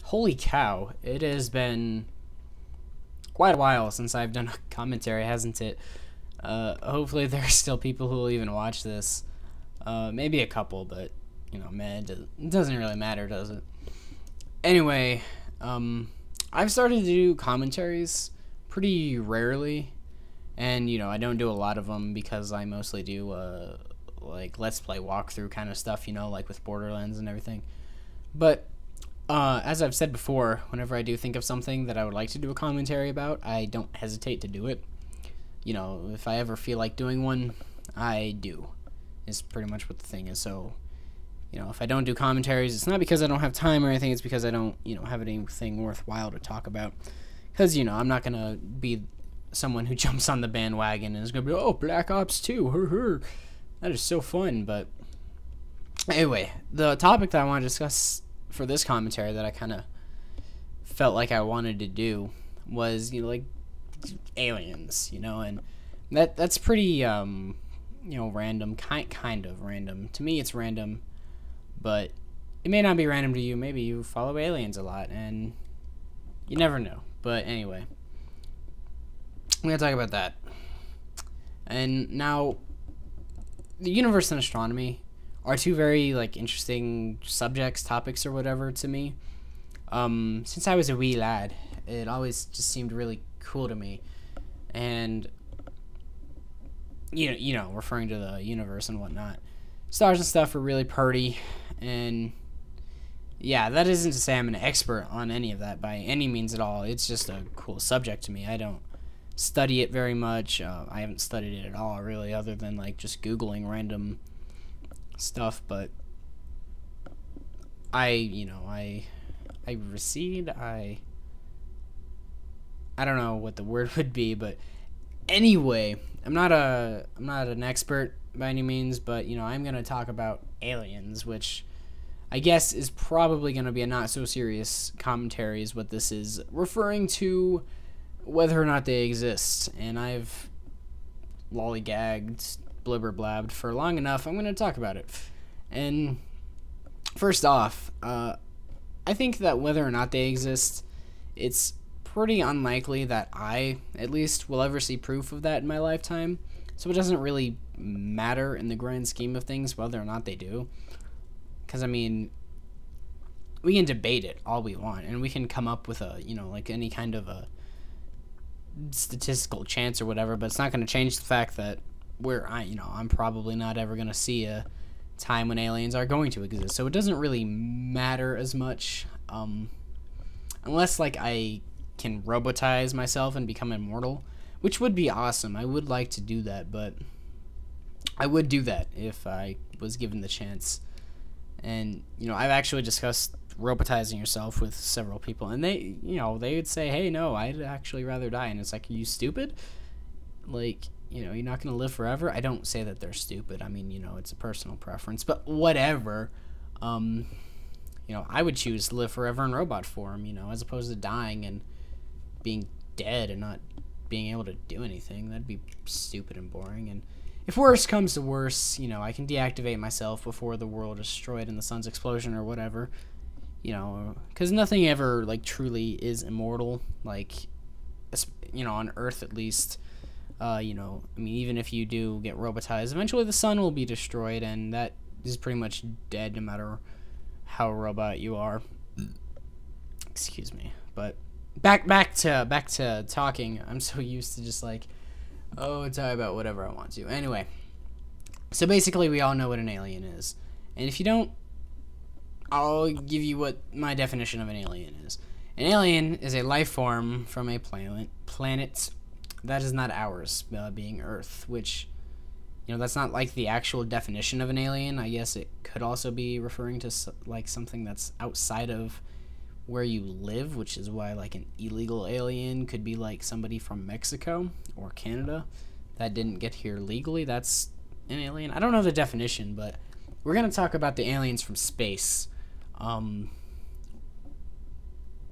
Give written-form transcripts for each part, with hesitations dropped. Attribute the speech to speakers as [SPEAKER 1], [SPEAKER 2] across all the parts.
[SPEAKER 1] Holy cow, it has been quite a while since I've done a commentary, hasn't it? Hopefully there's still people who will even watch this. Maybe a couple, but, you know, man, it doesn't really matter, does it? Anyway, I've started to do commentaries pretty rarely, and, you know, I don't do a lot of them because I mostly do, like, Let's Play walkthrough kind of stuff, you know, like with Borderlands and everything. But as I've said before, whenever I do think of something that I would like to do a commentary about, I don't hesitate to do it. You know, if I ever feel like doing one, I do, is pretty much what the thing is. So, you know, if I don't do commentaries, it's not because I don't have time or anything, it's because I don't, you know, have anything worthwhile to talk about. Because, you know, I'm not going to be someone who jumps on the bandwagon and is going to be, oh, Black Ops 2, that is so fun. But anyway, the topic that I want to discuss for this commentary that I kind of felt like I wanted to do was, you know, like aliens, you know, and that's pretty, you know, random, kind of random. To me, it's random, but it may not be random to you. Maybe you follow aliens a lot, and you never know. But anyway, I'm going to talk about that. And now, the universe and astronomy are two very, like, interesting subjects, topics, or whatever to me. Since I was a wee lad, it always just seemed really cool to me. And, you know, referring to the universe and whatnot, stars and stuff are really pretty. And, yeah, that isn't to say I'm an expert on any of that by any means at all. It's just a cool subject to me. I don't study it very much. I haven't studied it at all, really, other than, like, just Googling random stuff. But I recede. I don't know what the word would be, but anyway, I'm not an expert by any means, but, you know, I'm going to talk about aliens, which I guess is probably going to be a not so serious commentary is what this is, referring to whether or not they exist. And I've lollygagged, blibber-blabbed for long enough. I'm going to talk about it. And first off, I think that whether or not they exist, it's pretty unlikely that I, at least, will ever see proof of that in my lifetime. So it doesn't really matter in the grand scheme of things whether or not they do. Because, I mean, we can debate it all we want, and we can come up with a, you know, like any kind of a statistical chance or whatever, but it's not going to change the fact that I'm probably not ever going to see a time when aliens are going to exist. So it doesn't really matter as much, unless, like, I can robotize myself and become immortal, which would be awesome. I would like to do that, but I would do that if I was given the chance. And, you know, I've actually discussed robotizing yourself with several people, and they, you know, they would say, hey, no, I'd actually rather die. And it's like, are you stupid? Like, you know, you're not going to live forever? I don't say that they're stupid. I mean, you know, it's a personal preference, but whatever. You know, I would choose to live forever in robot form, you know, as opposed to dying and being dead and not being able to do anything. That'd be stupid and boring. And if worse comes to worse, you know, I can deactivate myself before the world is destroyed in the sun's explosion or whatever, you know, because nothing ever, like, truly is immortal, like, you know, on Earth at least. You know, I mean, even if you do get robotized, eventually the sun will be destroyed, and that is pretty much dead no matter how robot you are. Excuse me. But back to talking. I'm so used to just, like, talk about whatever I want to. Anyway, so basically we all know what an alien is. And if you don't, I'll give you what my definition of an alien is. An alien is a life form from a planet that is not ours, being Earth, which, you know, that's not, like, the actual definition of an alien. I guess it could also be referring to, like, something that's outside of where you live, which is why, like, an illegal alien could be, like, somebody from Mexico or Canada that didn't get here legally. That's an alien. I don't know the definition, but we're going to talk about the aliens from space. And,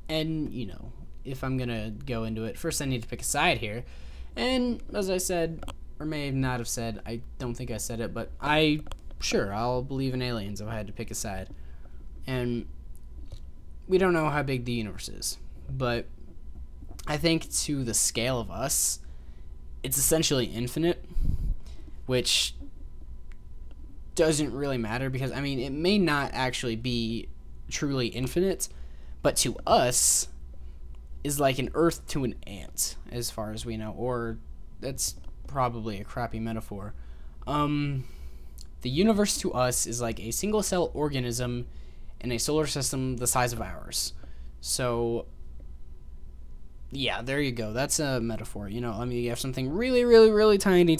[SPEAKER 1] you know, if I'm going to go into it, first I need to pick a side here. And as I said, or may not have said, I don't think I said it, but I'll believe in aliens if I had to pick a side. And we don't know how big the universe is, but I think to the scale of us, it's essentially infinite, which doesn't really matter because, I mean, it may not actually be truly infinite, but to us is like an Earth to an ant, as far as we know, or that's probably a crappy metaphor. The universe to us is like a single-cell organism in a solar system the size of ours. So, yeah, there you go. That's a metaphor. You know, I mean, you have something really, really, really tiny,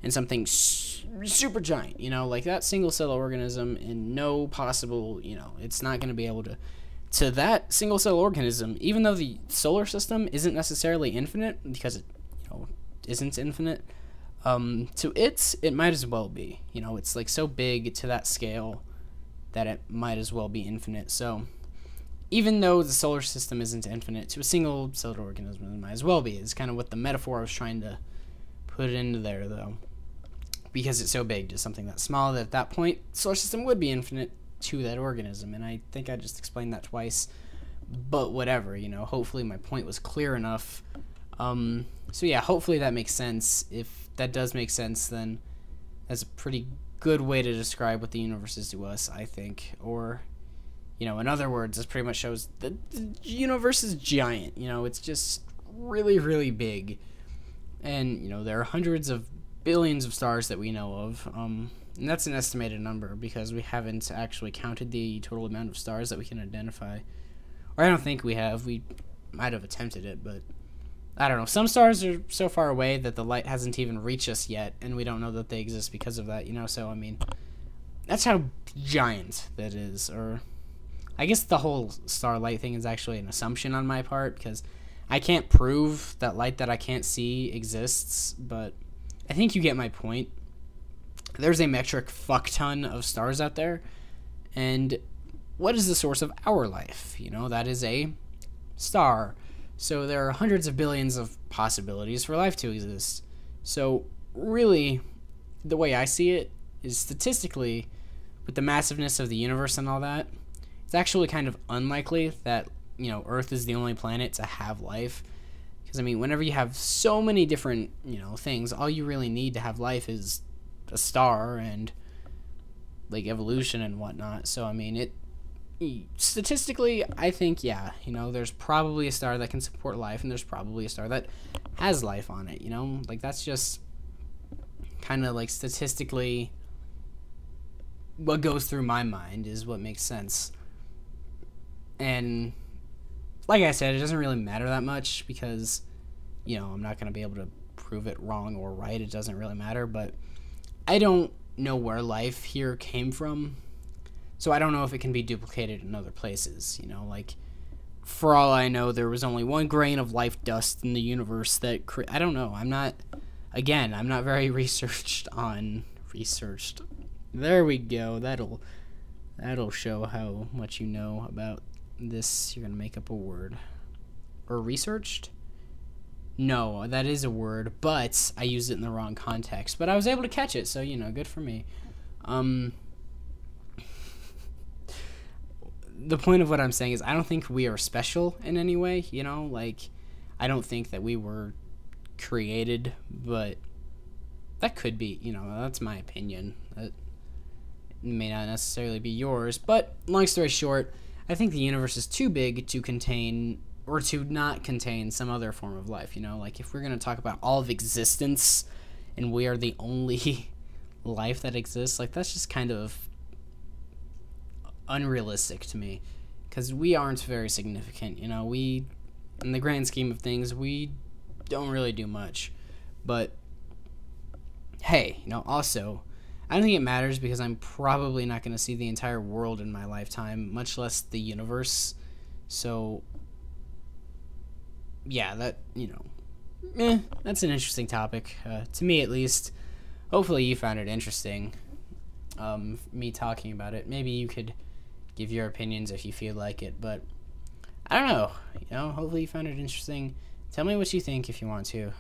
[SPEAKER 1] and something super giant. You know, like that single-cell organism, and no possible, you know, it's not going to be able to that single-cell organism, even though the solar system isn't necessarily infinite, because it, you know, isn't infinite, to it might as well be. You know, it's like so big to that scale that it might as well be infinite. So even though the solar system isn't infinite, to a single celled organism it might as well be. It's kind of what the metaphor I was trying to put into there, though, because it's so big to something that small that at that point the solar system would be infinite to that organism. And I think I just explained that twice, but whatever, you know, hopefully my point was clear enough. So yeah, hopefully that makes sense. If that does make sense, then that's a pretty good way to describe what the universe is to us, I think. Or, you know, in other words, this pretty much shows that the universe is giant. You know, it's just really, really big. And, you know, there are hundreds of billions of stars that we know of. And that's an estimated number because we haven't actually counted the total amount of stars that we can identify. Or I don't think we have. We might have attempted it, but I don't know. Some stars are so far away that the light hasn't even reached us yet, and we don't know that they exist because of that, you know? So, I mean, that's how giant that is. Or I guess the whole starlight thing is actually an assumption on my part, because I can't prove that light that I can't see exists, but I think you get my point. There's a metric fuck ton of stars out there, and what is the source of our life? You know, that is a star. So there are hundreds of billions of possibilities for life to exist. So really, the way I see it is statistically, with the massiveness of the universe and all that, it's actually kind of unlikely that, you know, Earth is the only planet to have life. Because, I mean, whenever you have so many different, you know, things, all you really need to have life is a star and, like, evolution and whatnot. So, I mean, statistically, I think, yeah, you know, there's probably a star that can support life, and there's probably a star that has life on it, you know? Like, that's just kind of, like, statistically what goes through my mind is what makes sense. And like I said, it doesn't really matter that much because, you know, I'm not going to be able to prove it wrong or right. It doesn't really matter, but I don't know where life here came from. So I don't know if it can be duplicated in other places, you know, like, for all I know, there was only one grain of life dust in the universe that, I don't know, I'm not very researched. There we go, that'll show how much you know about this. You're gonna make up a word. Or researched? No, that is a word, but I used it in the wrong context. But I was able to catch it, so, you know, good for me. The point of what I'm saying is I don't think we are special in any way, you know? Like, I don't think that we were created, but that could be, you know, that's my opinion. That may not necessarily be yours, but long story short, I think the universe is too big to contain, or to not contain, some other form of life, you know? Like, if we're going to talk about all of existence, and we are the only life that exists, like, that's just kind of unrealistic to me, because we aren't very significant, you know? We, in the grand scheme of things, we don't really do much, but hey, you know, also, I don't think it matters because I'm probably not going to see the entire world in my lifetime, much less the universe. So, yeah, that, you know, that's an interesting topic, to me at least. Hopefully you found it interesting, me talking about it. Maybe you could give your opinions if you feel like it, but I don't know, you know, hopefully you found it interesting. Tell me what you think if you want to.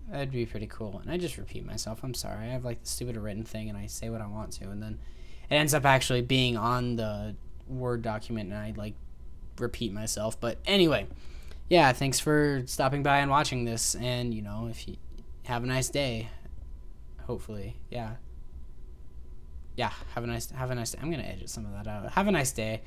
[SPEAKER 1] That'd be pretty cool. And I just repeat myself. I'm sorry. I have like the stupid written thing and I say what I want to, and then it ends up actually being on the Word document and I like repeat myself. But anyway, yeah, thanks for stopping by and watching this. And you know, if you have a nice day, hopefully, yeah, have a nice day. I'm gonna edit some of that out. Have a nice day.